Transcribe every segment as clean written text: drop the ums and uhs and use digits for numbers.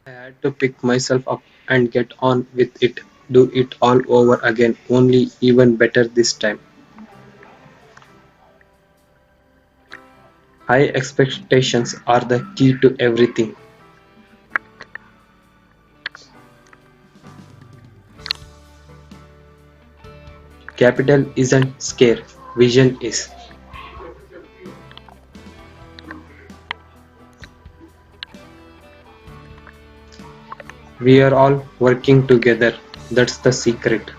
I had to pick myself up and get on with it, do it all over again, only even better this time. High expectations are the key to everything. Capital isn't scare, vision is. We are all working together, that's the secret.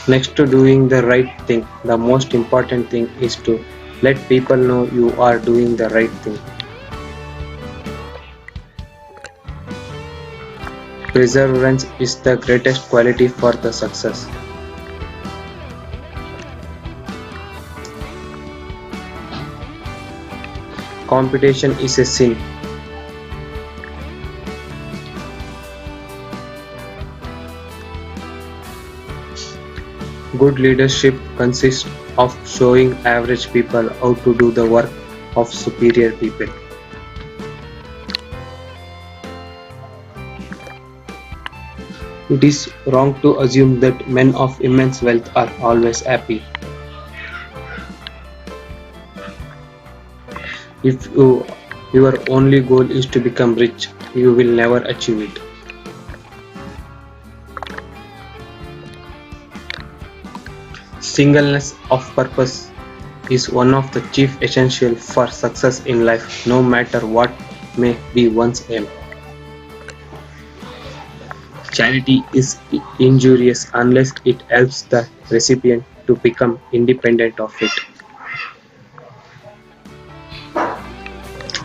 Next to doing the right thing, the most important thing is to let people know you are doing the right thing. Perseverance is the greatest quality for the success. Competition is a sin. Good leadership consists of showing average people how to do the work of superior people. It is wrong to assume that men of immense wealth are always happy. If your only goal is to become rich, you will never achieve it. Singleness of purpose is one of the chief essentials for success in life, no matter what may be one's aim. Charity is injurious unless it helps the recipient to become independent of it.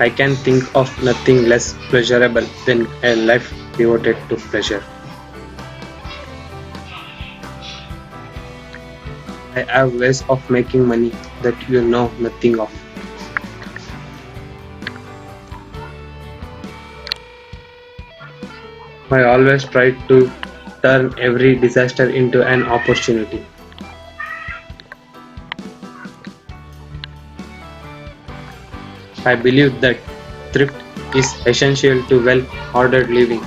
I can think of nothing less pleasurable than a life devoted to pleasure. I have ways of making money that you know nothing of. I always try to turn every disaster into an opportunity. I believe that thrift is essential to well-ordered living.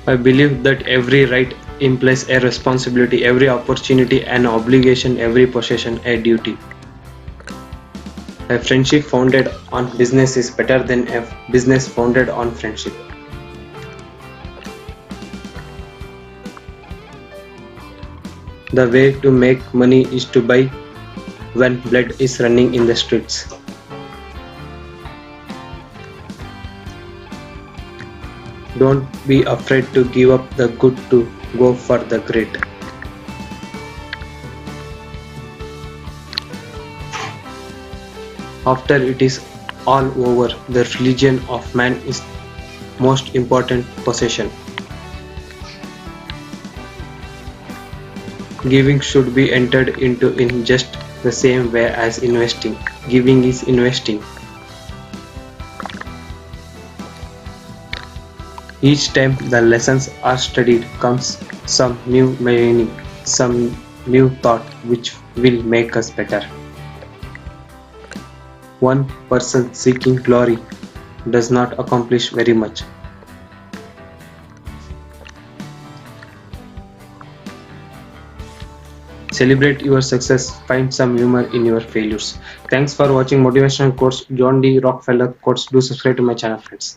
I believe that every right implies a responsibility, every opportunity an obligation, every possession a duty. A friendship founded on business is better than a business founded on friendship. The way to make money is to buy when blood is running in the streets. Don't be afraid to give up the good to go for the great. After it is all over, the religion of man is most important possession. Giving should be entered into in just the same way as investing. Giving is investing. Each time the lessons are studied comes some new meaning, some new thought which will make us better. One person seeking glory does not accomplish very much. Celebrate your success, find some humor in your failures. Thanks for watching Motivational Quotes, John D. Rockefeller Quotes. Do subscribe to my channel, friends.